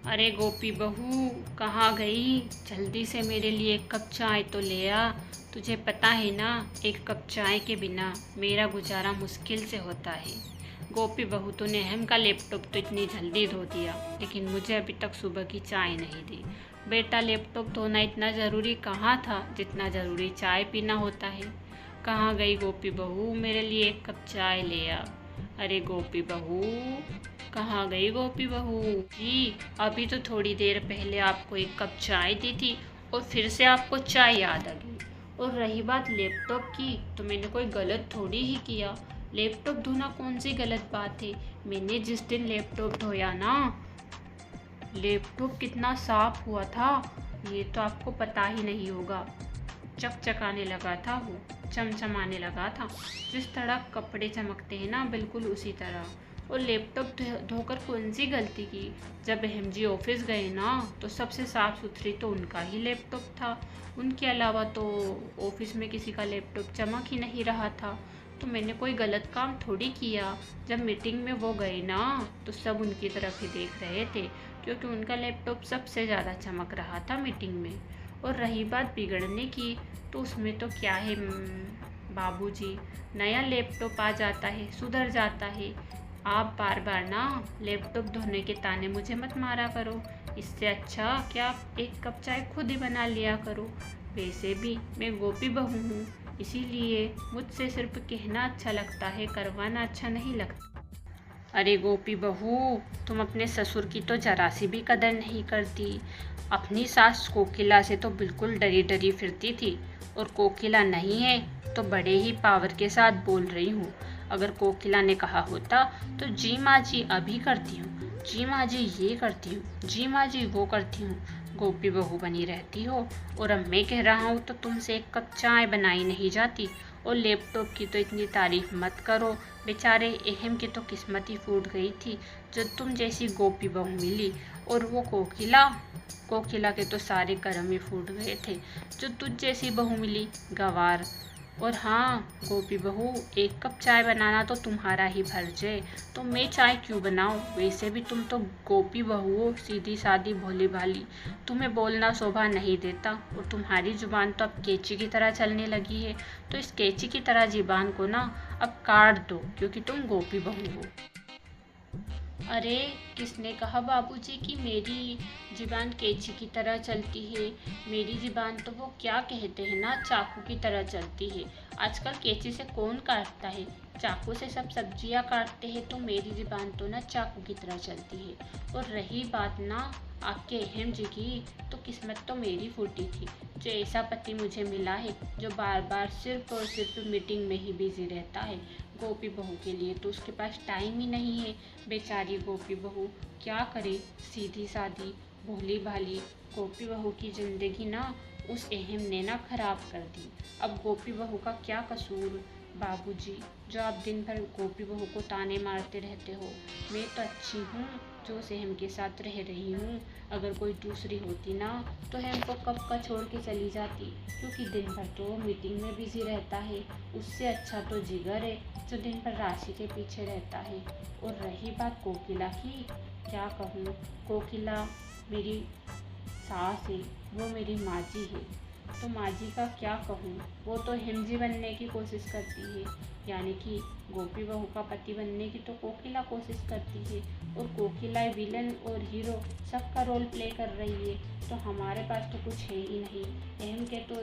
अरे गोपी बहू, कहाँ गई? जल्दी से मेरे लिए एक कप चाय तो ले आ। तुझे पता है ना, एक कप चाय के बिना मेरा गुजारा मुश्किल से होता है। गोपी बहू, तूने अहम का लैपटॉप तो इतनी जल्दी धो दिया, लेकिन मुझे अभी तक सुबह की चाय नहीं दी। बेटा, लैपटॉप धोना इतना ज़रूरी कहाँ था जितना ज़रूरी चाय पीना होता है। कहाँ गई गोपी बहू? मेरे लिए एक कप चाय ले आ। अरे गोपी बहू, कहाँ गई गोपी बहू जी? अभी तो थोड़ी देर पहले आपको एक कप चाय दी थी और फिर से आपको चाय याद आ गई। और रही बात लैपटॉप की, तो मैंने कोई गलत थोड़ी ही किया। लैपटॉप धोना कौन सी गलत बात है? मैंने जिस दिन लैपटॉप धोया ना, लैपटॉप कितना साफ हुआ था, ये तो आपको पता ही नहीं होगा। चकचकाने लगा था वो, चमचमाने लगा था। जिस तरह कपड़े चमकते हैं ना, बिल्कुल उसी तरह। और लैपटॉप धोकर कौन सी गलती की? जब अहम जी ऑफिस गए ना, तो सबसे साफ सुथरी तो उनका ही लैपटॉप था। उनके अलावा तो ऑफिस में किसी का लैपटॉप चमक ही नहीं रहा था। तो मैंने कोई गलत काम थोड़ी किया। जब मीटिंग में वो गए ना, तो सब उनकी तरफ ही देख रहे थे, क्योंकि उनका लैपटॉप सबसे ज़्यादा चमक रहा था मीटिंग में। और रही बात बिगड़ने की, तो उसमें तो क्या है बाबूजी, नया लैपटॉप आ जाता है, सुधर जाता है। आप बार बार ना लैपटॉप धोने के ताने मुझे मत मारा करो। इससे अच्छा क्या आप एक कप चाय खुद ही बना लिया करो। वैसे भी मैं गोपी बहू हूँ, इसीलिए मुझसे सिर्फ कहना अच्छा लगता है, करवाना अच्छा नहीं लगता। अरे गोपी बहू, तुम अपने ससुर की तो जरा सी भी कदर नहीं करती। अपनी सास कोकिला से तो बिल्कुल डरी डरी फिरती थी, और कोकिला नहीं है तो बड़े ही पावर के साथ बोल रही हूँ। अगर कोकिला ने कहा होता तो जी माँ जी अभी करती हूँ, जी माँ जी ये करती हूँ, जी माँ जी वो करती हूँ। गोपी बहू बनी रहती हो, और अब मैं कह रहा हूँ तो तुमसे एक कप चाय बनाई नहीं जाती। और लैपटॉप की तो इतनी तारीफ मत करो, बेचारे अहम की तो किस्मत ही फूट गई थी जो तुम जैसी गोपी बहू मिली। और वो कोकिला, कोकिला के तो सारे कर्म ही फूट गए थे जो तुझ जैसी बहू मिली, गवार। और हाँ गोपी बहू, एक कप चाय बनाना तो तुम्हारा ही फर्ज है, तो मैं चाय क्यों बनाऊँ? वैसे भी तुम तो गोपी बहू हो, सीधी सादी भोली भाली। तुम्हें बोलना शोभा नहीं देता, और तुम्हारी जुबान तो अब कैंची की तरह चलने लगी है। तो इस कैंची की तरह जुबान को ना अब काट दो, क्योंकि तुम गोपी बहू हो। अरे, किसने कहा बाबूजी कि मेरी ज़ुबान कैंची की तरह चलती है? मेरी ज़ुबान तो वो क्या कहते हैं ना, चाकू की तरह चलती है। आजकल कैंची से कौन काटता है? चाकू से सब सब्जियां काटते हैं, तो मेरी ज़ुबान तो ना चाकू की तरह चलती है। और रही बात ना आपके अहम जी की, तो किस्मत तो मेरी फूटी थी जो ऐसा पति मुझे मिला है, जो बार बार सिर्फ और सिर्फ मीटिंग में ही बिजी रहता है। गोपी बहू के लिए तो उसके पास टाइम ही नहीं है। बेचारी गोपी बहू क्या करे, सीधी सादी भोली भाली गोपी बहू की ज़िंदगी ना उस अहम ने ना खराब कर दी। अब गोपी बहू का क्या कसूर बाबूजी, जो आप दिन भर गोपी बहू को ताने मारते रहते हो? मैं तो अच्छी हूँ जो उस अहम के साथ रह रही हूँ। अगर कोई दूसरी होती ना, तो अहम को कब का छोड़ के चली जाती, क्योंकि दिन भर तो मीटिंग में बिजी रहता है। उससे अच्छा तो जिगर है जो दिन भर राशि के पीछे रहता है। और रही बात कोकिला की, क्या कहूँ, कोकिला मेरी सास है, वो मेरी माँ जी है। तो माँ जी का क्या कहूँ, वो तो हिमजी बनने की कोशिश करती है, यानी कि गोपी बहू का पति बनने की तो कोकिला कोशिश करती है। और कोकिला विलन और हीरो सबका रोल प्ले कर रही है। तो हमारे पास तो कुछ है ही नहीं। अहम के तो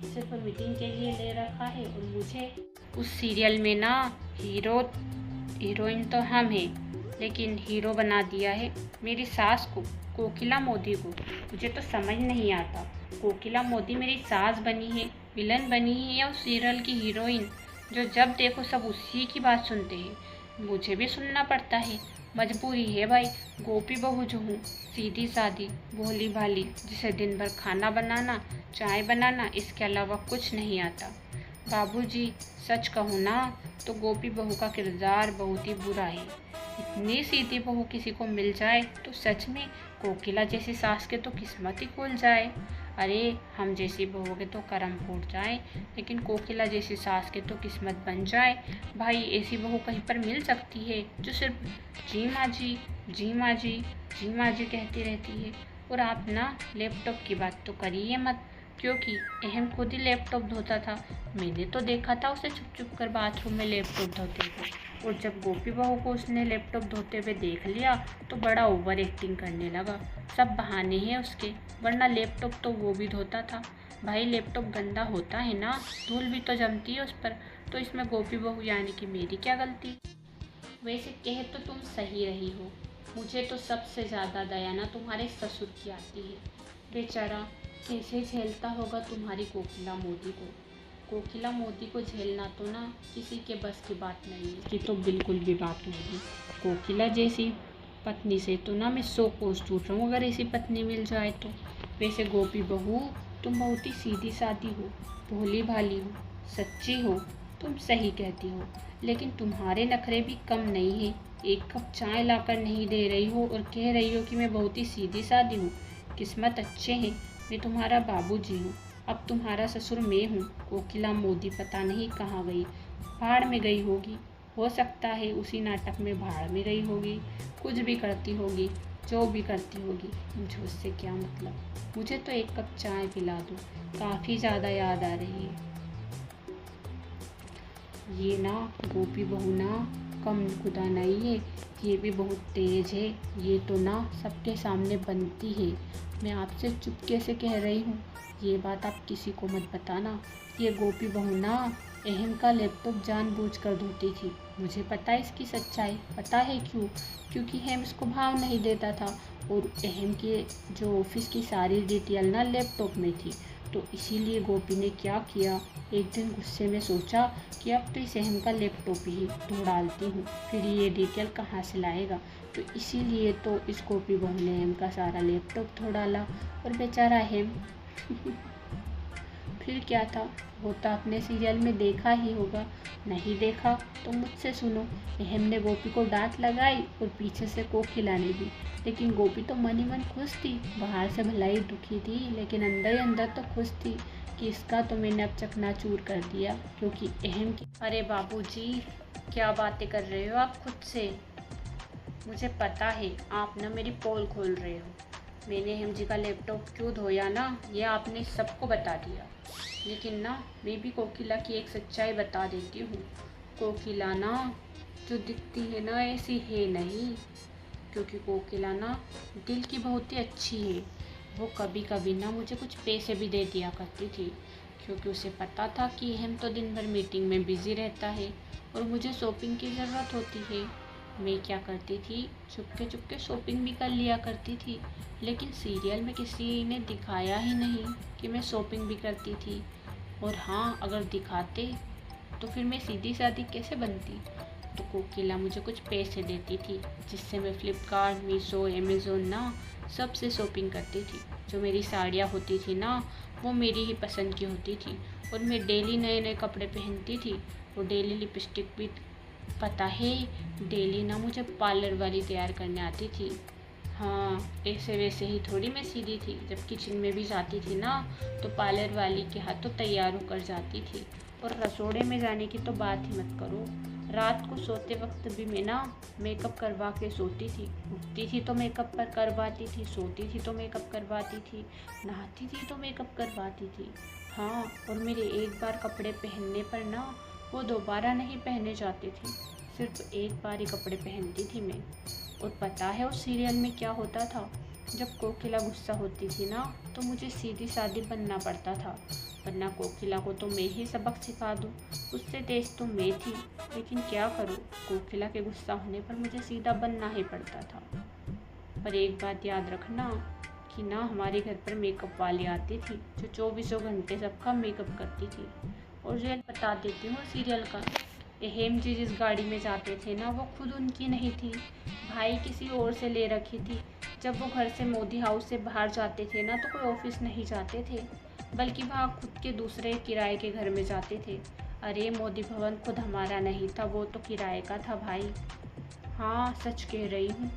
सिर्फ मीटिंग के लिए ले रखा है, और मुझे उस सीरियल में ना हीरोइन तो हम हैं, लेकिन हीरो बना दिया है मेरी सास को, कोकिला मोदी को। मुझे तो समझ नहीं आता, कोकिला मोदी मेरी सास बनी है, विलन बनी है, या उस सीरियल की हीरोइन जो जब देखो सब उसी की बात सुनते हैं। मुझे भी सुनना पड़ता है, मजबूरी है भाई। गोपी बहू जो हूँ, सीधी सादी भोली भाली, जिसे दिन भर खाना बनाना, चाय बनाना, इसके अलावा कुछ नहीं आता। बाबूजी, सच कहूँ ना, तो गोपी बहू का किरदार बहुत ही बुरा है। इतनी सीधी बहू किसी को मिल जाए तो सच में कोकिला जैसी सास के तो किस्मत ही खुल जाए। अरे, हम जैसी बहू के तो कर्म फूट जाए, लेकिन कोकिला जैसी सास के तो किस्मत बन जाए। भाई, ऐसी बहू कहीं पर मिल सकती है जो सिर्फ जी माँ जी, जी माँ जी जी माँ जी कहती रहती है। और आप ना लैपटॉप की बात तो करिए मत, क्योंकि अहम खुद ही लैपटॉप धोता था। मैंने तो देखा था उसे छुप छुप कर बाथरूम में लैपटॉप धोते हुए। और जब गोपी बहू को उसने लैपटॉप धोते हुए देख लिया तो बड़ा ओवर एक्टिंग करने लगा। सब बहाने हैं उसके, वरना लैपटॉप तो वो भी धोता था। भाई लैपटॉप गंदा होता है ना, धूल भी तो जमती है उस पर, तो इसमें गोपी बहू यानी कि मेरी क्या गलती। वैसे कह तो तुम सही रही हो, मुझे तो सबसे ज़्यादा दया ना तुम्हारे ससुर की आती है। बेचारा कैसे झेलता होगा तुम्हारी कोकिला मोदी को। कोकिला मोदी को झेलना तो ना किसी के बस की बात नहीं है, कि तो बिल्कुल भी बात नहीं। कोकिला जैसी पत्नी से तो ना मैं 100 कोस टूट रहा हूँ, अगर ऐसी पत्नी मिल जाए तो। वैसे गोपी बहू तुम बहुत ही सीधी सादी हो, भोली भाली हो, सच्ची हो, तुम सही कहती हो। लेकिन तुम्हारे नखरे भी कम नहीं है। एक कप चाय लाकर नहीं दे रही हो और कह रही हो कि मैं बहुत ही सीधी सादी हूँ। किस्मत अच्छे हैं, मैं तुम्हारा बाबूजी हूँ, अब तुम्हारा ससुर मैं हूँ। कोकिला मोदी पता नहीं कहाँ गई, भाड़ में गई होगी। हो सकता है उसी नाटक में भाड़ में गई होगी। कुछ भी करती होगी, जो भी करती होगी, मुझे उससे क्या मतलब। मुझे तो एक कप चाय पिला दो, काफ़ी ज़्यादा याद आ रही है। ये ना गोपी बहू ना कम खुदा नहीं है, ये भी बहुत तेज है। ये तो ना सबके सामने बनती है। मैं आपसे चुपके से कह रही हूँ, ये बात आप किसी को मत बताना। ये गोपी बहू ना अहम का लैपटॉप जानबूझकर धोती थी। मुझे पता है इसकी सच्चाई। पता है क्यों? क्योंकि अहम इसको भाव नहीं देता था और अहम के जो ऑफिस की सारी डिटेल ना लैपटॉप में थी। तो इसीलिए गोपी ने क्या किया, एक दिन गुस्से में सोचा कि अब तो इस अहम का लैपटॉप ही धो डालती हूँ, फिर ये डिटेल कहाँ से लाएगा। तो इसीलिए तो इस गोपी बहू ने अहम का सारा लैपटॉप धो डाला। और बेचारा अहम फिर क्या था, वो तो आपने सीरियल में देखा ही होगा। नहीं देखा तो मुझसे सुनो। अहम ने गोपी को डांट लगाई और पीछे से कोकिला ने भी। लेकिन गोपी तो मन ही मन खुश थी, बाहर से भलाई दुखी थी, लेकिन अंदर ही अंदर तो खुश थी कि इसका तो मैंने अब चकनाचूर कर दिया, क्योंकि अहम की। अरे बाबूजी, क्या बातें कर रहे हो आप खुद से। मुझे पता है आप ना मेरी पोल खोल रहे हो। मैंने अहम जी का लैपटॉप क्यों धोया ना, ये आपने सबको बता दिया। लेकिन ना मैं भी कोकिला की एक सच्चाई बता देती हूँ। कोकिला ना जो दिखती है ना ऐसी है नहीं, क्योंकि कोकिला ना दिल की बहुत ही अच्छी है। वो कभी कभी ना मुझे कुछ पैसे भी दे दिया करती थी, क्योंकि उसे पता था कि हम तो दिन भर मीटिंग में बिज़ी रहता है और मुझे शॉपिंग की ज़रूरत होती है। मैं क्या करती थी, चुपके चुपके शॉपिंग भी कर लिया करती थी। लेकिन सीरियल में किसी ने दिखाया ही नहीं कि मैं शॉपिंग भी करती थी। और हाँ, अगर दिखाते तो फिर मैं सीधी सादी कैसे बनती। तो कोकिला मुझे कुछ पैसे देती थी, जिससे मैं फ्लिपकार्ट, मीशो, अमेज़ोन ना सबसे शॉपिंग करती थी। जो मेरी साड़ियाँ होती थी ना, वो मेरी ही पसंद की होती थी। और मैं डेली नए नए कपड़े पहनती थी और डेली लिपस्टिक भी। पता है, डेली ना मुझे पार्लर वाली तैयार करने आती थी। हाँ, ऐसे वैसे ही थोड़ी मैं सीधी थी। जब किचन में भी जाती थी ना, तो पार्लर वाली के हाथों तैयार होकर जाती थी। और रसोड़े में जाने की तो बात ही मत करो। रात को सोते वक्त भी मैं ना मेकअप करवा के सोती थी। उठती थी तो मेकअप पर करवाती थी, सोती थी तो मेकअप करवाती थी, नहाती थी तो मेकअप करवाती थी। हाँ, और मेरे एक बार कपड़े पहनने पर ना वो दोबारा नहीं पहने जाते थे। सिर्फ एक बार ही कपड़े पहनती थी मैं। और पता है उस सीरियल में क्या होता था, जब कोकिला गुस्सा होती थी ना, तो मुझे सीधी सादी बनना पड़ता था, वरना कोकिला को तो मैं ही सबक सिखा दूँ। उससे तेज तो मैं थी, लेकिन क्या करूँ, कोकिला के गुस्सा होने पर मुझे सीधा बनना ही पड़ता था। पर एक बात याद रखना कि ना हमारे घर पर मेकअप वाली आती थी, जो 24 घंटे सबका मेकअप करती थी। और जो बता देती हूँ सीरियल का, हेम जी जिस गाड़ी में जाते थे ना, वो खुद उनकी नहीं थी, भाई किसी और से ले रखी थी। जब वो घर से मोदी हाउस से बाहर जाते थे ना, तो कोई ऑफिस नहीं जाते थे, बल्कि वहाँ खुद के दूसरे किराए के घर में जाते थे। अरे मोदी भवन खुद हमारा नहीं था, वो तो किराए का था भाई। हाँ, सच कह रही हूँ,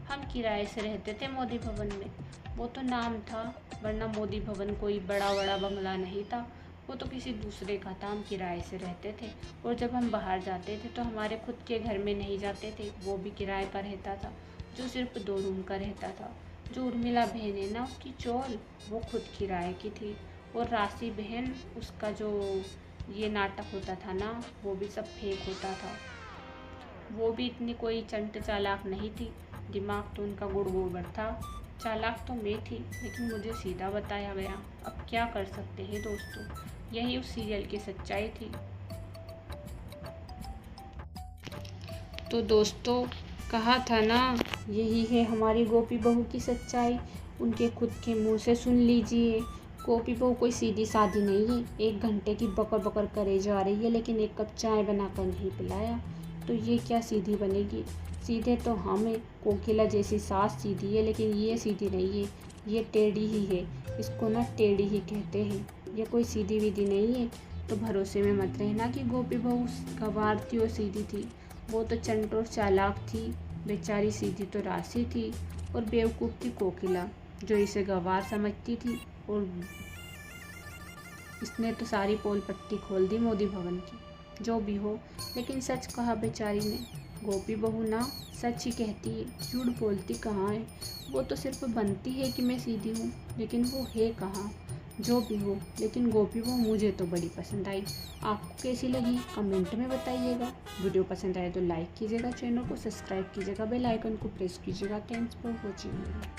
हम किराए से रहते थे मोदी भवन में। वो तो नाम था, वरना मोदी भवन कोई बड़ा बड़ा बंगला नहीं था। वो तो किसी दूसरे का था, हम किराए से रहते थे। और जब हम बाहर जाते थे तो हमारे खुद के घर में नहीं जाते थे, वो भी किराए का रहता था। जो सिर्फ 2 रूम का रहता था। जो उर्मिला बहन है ना, उसकी चोल, वो खुद किराए की थी। और राशि बहन, उसका जो ये नाटक होता था ना, वो भी सब फेक होता था। वो भी इतनी कोई चंट चालाक नहीं थी, दिमाग तो उनका गुड़ गोबर था। चालाक तो मैं थी, लेकिन मुझे सीधा बताया गया। अब क्या कर सकते हैं दोस्तों, यही उस सीरियल की सच्चाई थी। तो दोस्तों, कहा था ना, यही है हमारी गोपी बहू की सच्चाई। उनके खुद के मुंह से सुन लीजिए। गोपी बहू कोई सीधी सादी नहीं है। 1 घंटे की बकर बकर करे जा रही है, लेकिन एक कप चाय बनाकर नहीं पिलाया, तो ये क्या सीधी बनेगी। सीधे तो हम हैं, कोकिला जैसी सास सीधी है, लेकिन ये सीधी नहीं है, ये टेढ़ी ही है। इसको ना टेढ़ी ही कहते हैं, ये कोई सीधी विधि नहीं है। तो भरोसे में मत रहना कि गोपी बहू गंवार थी और सीधी थी। वो तो चंट और चालाक थी। बेचारी सीधी तो राशि थी, और बेवकूफ़ थी कोकिला, जो इसे गंवार समझती थी। और इसने तो सारी पोल पट्टी खोल दी मोदी भवन की। जो भी हो, लेकिन सच कहा बेचारी ने। गोपी बहू ना सच ही कहती है, झूठ बोलती कहाँ है। वो तो सिर्फ बनती है कि मैं सीधी हूँ, लेकिन वो है कहाँ। जो भी हो, लेकिन गोपी बहू मुझे तो बड़ी पसंद आई। आपको कैसी लगी कमेंट में बताइएगा। वीडियो पसंद आए तो लाइक कीजिएगा, चैनल को सब्सक्राइब कीजिएगा, बेल आइकन को प्रेस कीजिएगा। Thanks for watching.